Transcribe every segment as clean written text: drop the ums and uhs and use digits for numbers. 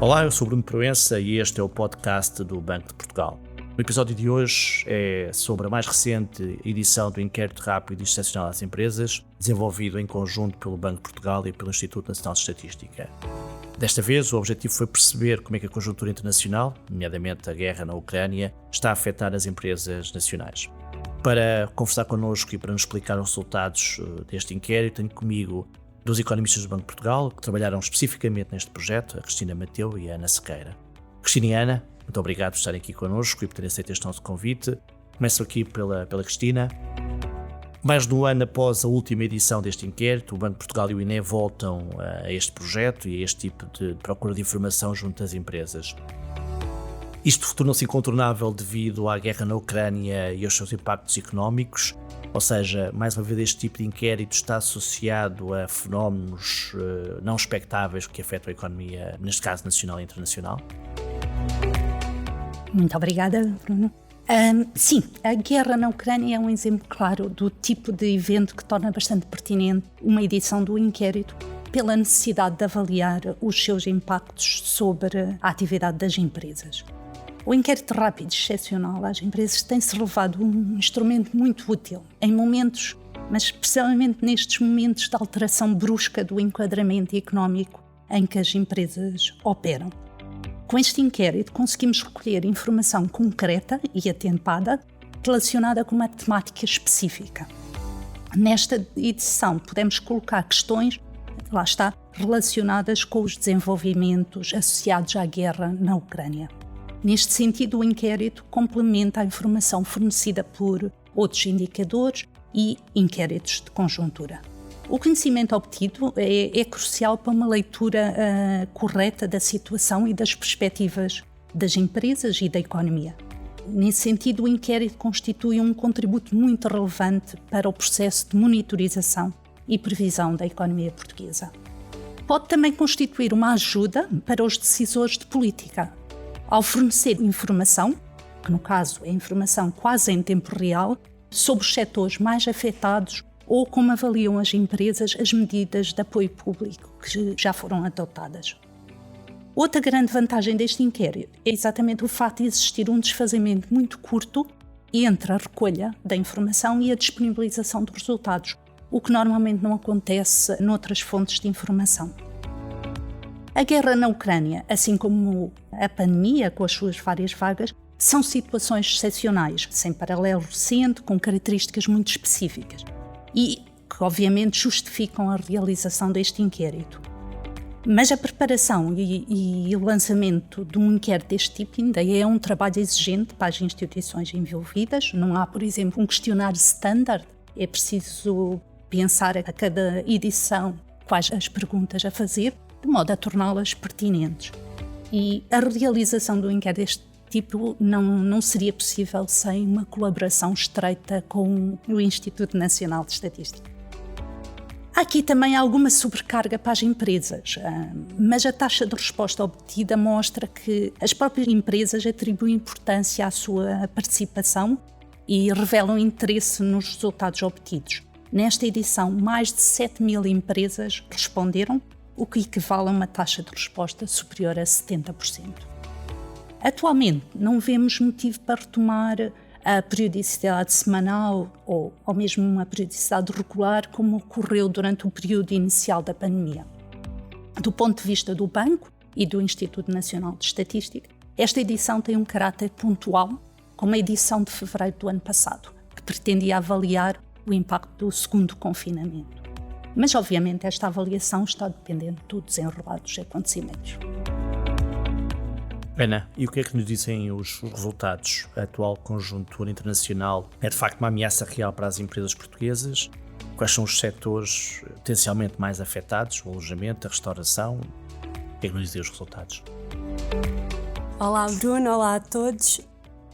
Olá, eu sou Bruno Proença e este é o podcast do Banco de Portugal. O episódio de hoje é sobre a mais recente edição do Inquérito Rápido e Excepcional às Empresas, desenvolvido em conjunto pelo Banco de Portugal e pelo Instituto Nacional de Estatística. Desta vez, o objetivo foi perceber como é que a conjuntura internacional, nomeadamente a guerra na Ucrânia, está a afetar as empresas nacionais. Para conversar connosco e para nos explicar os resultados deste inquérito, tenho comigo dois economistas do Banco de Portugal que trabalharam especificamente neste projeto, a Cristina Mateu e a Ana Sequeira. Cristina e Ana, muito obrigado por estarem aqui connosco e por terem aceito este nosso convite. Começo aqui pela Cristina. Mais de um ano após a última edição deste inquérito, o Banco de Portugal e o INE voltam a este projeto e a este tipo de procura de informação junto às empresas. Isto tornou-se incontornável devido à guerra na Ucrânia e aos seus impactos económicos, ou seja, mais uma vez este tipo de inquérito está associado a fenómenos não expectáveis que afetam a economia, neste caso nacional e internacional. Muito obrigada, Bruno. Sim, a guerra na Ucrânia é um exemplo claro do tipo de evento que torna bastante pertinente uma edição do inquérito pela necessidade de avaliar os seus impactos sobre a atividade das empresas. O inquérito rápido e excepcional às empresas tem-se revelado um instrumento muito útil em momentos, mas precisamente nestes momentos de alteração brusca do enquadramento económico em que as empresas operam. Com este inquérito conseguimos recolher informação concreta e atempada relacionada com uma temática específica. Nesta edição podemos colocar questões, lá está, relacionadas com os desenvolvimentos associados à guerra na Ucrânia. Neste sentido, o inquérito complementa a informação fornecida por outros indicadores e inquéritos de conjuntura. O conhecimento obtido é crucial para uma leitura correta da situação e das perspectivas das empresas e da economia. Nesse sentido, o inquérito constitui um contributo muito relevante para o processo de monitorização e previsão da economia portuguesa. Pode também constituir uma ajuda para os decisores de política, ao fornecer informação, que no caso é informação quase em tempo real, sobre os setores mais afetados ou como avaliam as empresas as medidas de apoio público que já foram adotadas. Outra grande vantagem deste inquérito é exatamente o facto de existir um desfazamento muito curto entre a recolha da informação e a disponibilização dos resultados, o que normalmente não acontece noutras fontes de informação. A guerra na Ucrânia, assim como a pandemia com as suas várias vagas, são situações excepcionais, sem paralelo recente, com características muito específicas e que obviamente justificam a realização deste inquérito. Mas a preparação e o lançamento de um inquérito deste tipo ainda é um trabalho exigente para as instituições envolvidas. Não há, por exemplo, um questionário standard. É preciso pensar a cada edição quais as perguntas a fazer, de modo a torná-las pertinentes. E a realização do inquérito deste tipo não seria possível sem uma colaboração estreita com o Instituto Nacional de Estatística. Há aqui também alguma sobrecarga para as empresas, mas a taxa de resposta obtida mostra que as próprias empresas atribuem importância à sua participação e revelam interesse nos resultados obtidos. Nesta edição, mais de 7.000 empresas responderam, o que equivale a uma taxa de resposta superior a 70%. Atualmente, não vemos motivo para retomar a periodicidade semanal ou mesmo uma periodicidade regular, como ocorreu durante o período inicial da pandemia. Do ponto de vista do Banco e do Instituto Nacional de Estatística, esta edição tem um caráter pontual, como a edição de fevereiro do ano passado, que pretendia avaliar o impacto do segundo confinamento. Mas, obviamente, esta avaliação está dependente do desenrolar dos acontecimentos. Ana, e o que é que nos dizem os resultados? A atual conjuntura internacional é de facto uma ameaça real para as empresas portuguesas? Quais são os setores potencialmente mais afetados? O alojamento, a restauração? O que é que nos dizem os resultados? Olá Bruno, olá a todos.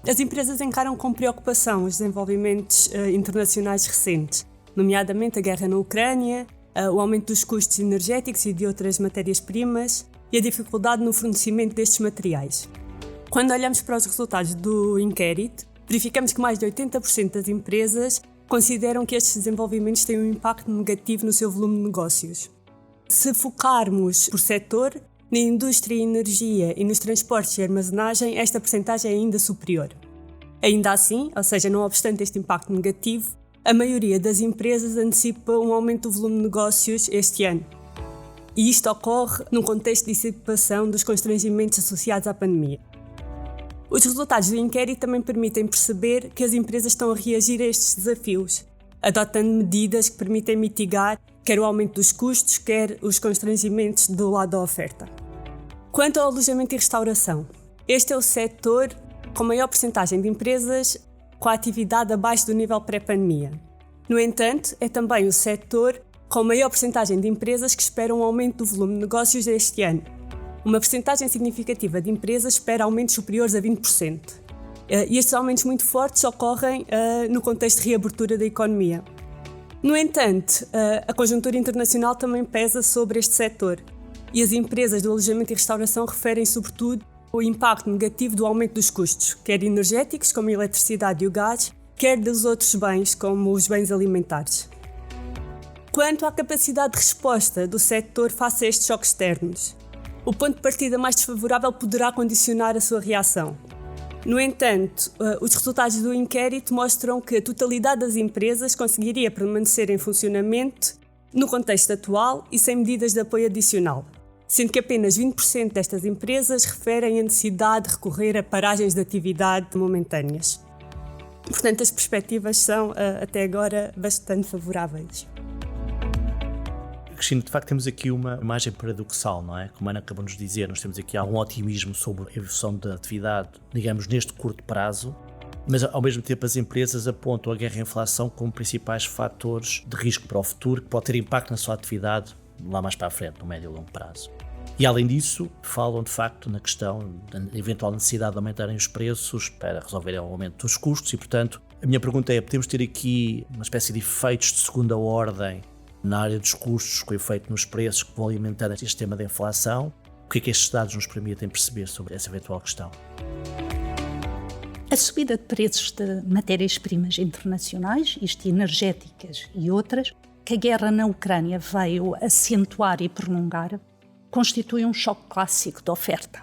As empresas encaram com preocupação os desenvolvimentos internacionais recentes, nomeadamente a guerra na Ucrânia, o aumento dos custos energéticos e de outras matérias-primas e a dificuldade no fornecimento destes materiais. Quando olhamos para os resultados do inquérito, verificamos que mais de 80% das empresas consideram que estes desenvolvimentos têm um impacto negativo no seu volume de negócios. Se focarmos por setor, Na indústria e energia e nos transportes e armazenagem, esta percentagem é ainda superior. Ainda assim, ou seja, não obstante este impacto negativo, a maioria das empresas antecipa um aumento do volume de negócios este ano. E isto ocorre num contexto de dissipação dos constrangimentos associados à pandemia. Os resultados do inquérito também permitem perceber que as empresas estão a reagir a estes desafios, adotando medidas que permitem mitigar quer o aumento dos custos, quer os constrangimentos do lado da oferta. Quanto ao alojamento e restauração, este é o setor com maior percentagem de empresas com a atividade abaixo do nível pré-pandemia. No entanto, é também o setor com maior percentagem de empresas que esperam um aumento do volume de negócios este ano. Uma percentagem significativa de empresas espera aumentos superiores a 20%. E estes aumentos muito fortes ocorrem no contexto de reabertura da economia. No entanto, a conjuntura internacional também pesa sobre este setor e as empresas do alojamento e restauração referem sobretudo o impacto negativo do aumento dos custos, quer energéticos, como a eletricidade e o gás, quer dos outros bens, como os bens alimentares. Quanto à capacidade de resposta do setor face a estes choques externos, o ponto de partida mais desfavorável poderá condicionar a sua reação. No entanto, os resultados do inquérito mostram que a totalidade das empresas conseguiria permanecer em funcionamento no contexto atual e sem medidas de apoio adicional, sendo que apenas 20% destas empresas referem a necessidade de recorrer a paragens de atividade momentâneas. Portanto, as perspectivas são, até agora, bastante favoráveis. Cristina, de facto temos aqui uma imagem paradoxal, não é? Como a Ana acabou de nos dizer, nós temos aqui algum otimismo sobre a evolução da atividade, digamos, neste curto prazo, mas ao mesmo tempo as empresas apontam a guerra e a inflação como principais fatores de risco para o futuro, que pode ter impacto na sua atividade lá mais para a frente, no médio e longo prazo. E além disso, falam de facto na questão da eventual necessidade de aumentarem os preços para resolverem o aumento dos custos e, portanto, a minha pergunta é, podemos ter aqui uma espécie de efeitos de segunda ordem na área dos custos, com efeito nos preços que vão alimentar este sistema de inflação? O que é que estes dados nos permitem perceber sobre essa eventual questão? A subida de preços de matérias-primas internacionais, isto energéticas e outras, que a guerra na Ucrânia veio acentuar e prolongar, constitui um choque clássico de oferta.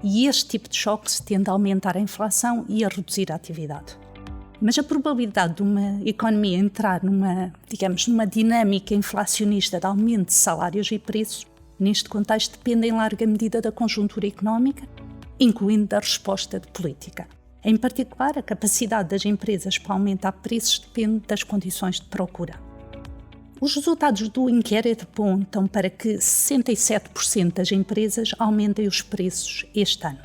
E este tipo de choques tende a aumentar a inflação e a reduzir a atividade. Mas a probabilidade de uma economia entrar numa dinâmica inflacionista de aumento de salários e preços, neste contexto, depende em larga medida da conjuntura económica, incluindo da resposta de política. Em particular, a capacidade das empresas para aumentar preços depende das condições de procura. Os resultados do inquérito apontam para que 67% das empresas aumentem os preços este ano.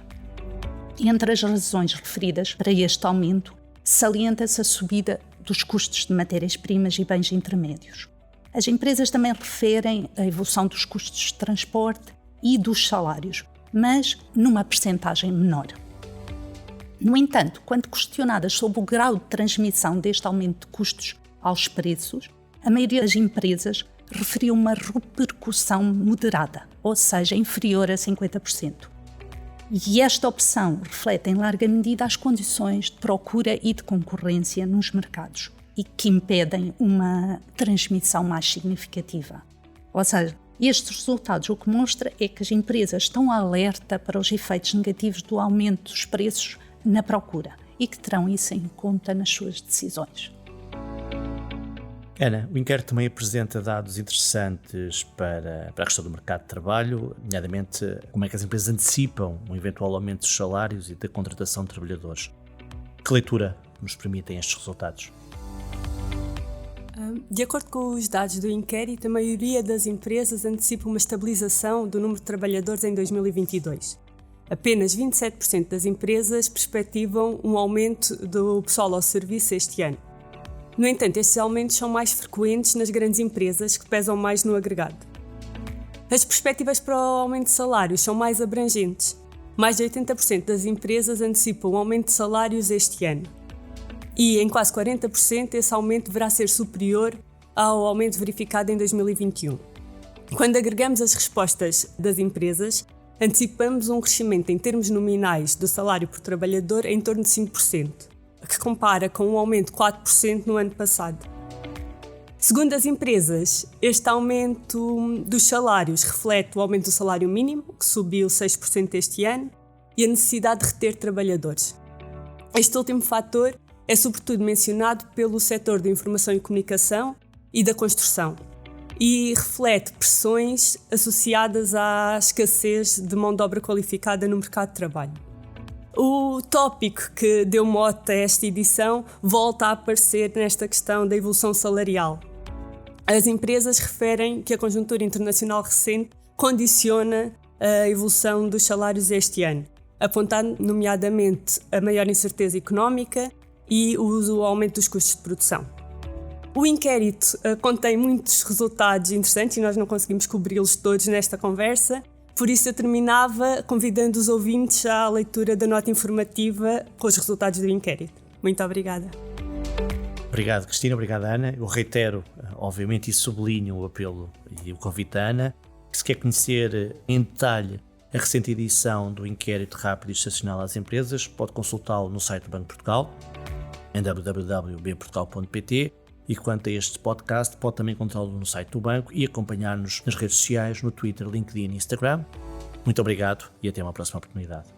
Entre as razões referidas para este aumento, salienta-se a subida dos custos de matérias-primas e bens intermédios. As empresas também referem a evolução dos custos de transporte e dos salários, mas numa percentagem menor. No entanto, quando questionadas sobre o grau de transmissão deste aumento de custos aos preços, a maioria das empresas referiu uma repercussão moderada, ou seja, inferior a 50%. E esta opção reflete em larga medida as condições de procura e de concorrência nos mercados e que impedem uma transmissão mais significativa. Ou seja, estes resultados o que mostra é que as empresas estão alerta para os efeitos negativos do aumento dos preços na procura e que terão isso em conta nas suas decisões. Ana, o inquérito também apresenta dados interessantes para a questão do mercado de trabalho, nomeadamente como é que as empresas antecipam um eventual aumento dos salários e da contratação de trabalhadores. Que leitura nos permitem estes resultados? De acordo com os dados do inquérito, a maioria das empresas antecipa uma estabilização do número de trabalhadores em 2022. Apenas 27% das empresas perspectivam um aumento do pessoal ao serviço este ano. No entanto, estes aumentos são mais frequentes nas grandes empresas, que pesam mais no agregado. As perspectivas para o aumento de salários são mais abrangentes. Mais de 80% das empresas antecipam um aumento de salários este ano. E, em quase 40%, esse aumento deverá ser superior ao aumento verificado em 2021. Quando agregamos as respostas das empresas, antecipamos um crescimento em termos nominais do salário por trabalhador em torno de 5%. Que compara com um aumento de 4% no ano passado. Segundo as empresas, este aumento dos salários reflete o aumento do salário mínimo, que subiu 6% este ano, e a necessidade de reter trabalhadores. Este último fator é sobretudo mencionado pelo setor da informação e comunicação e da construção, e reflete pressões associadas à escassez de mão de obra qualificada no mercado de trabalho. O tópico que deu mote a esta edição volta a aparecer nesta questão da evolução salarial. As empresas referem que a conjuntura internacional recente condiciona a evolução dos salários este ano, apontando nomeadamente a maior incerteza económica e o aumento dos custos de produção. O inquérito contém muitos resultados interessantes e nós não conseguimos cobri-los todos nesta conversa, por isso eu terminava convidando os ouvintes à leitura da nota informativa com os resultados do inquérito. Muito obrigada. Obrigado, Cristina. Obrigado, Ana. Eu reitero, obviamente, e sublinho o apelo e o convite da Ana, que se quer conhecer em detalhe a recente edição do Inquérito Rápido e Estacional às Empresas, pode consultá-lo no site do Banco de Portugal, em www.bportugal.pt, e quanto a este podcast, pode também encontrá-lo no site do Banco e acompanhar-nos nas redes sociais, no Twitter, LinkedIn e Instagram. Muito obrigado e até uma próxima oportunidade.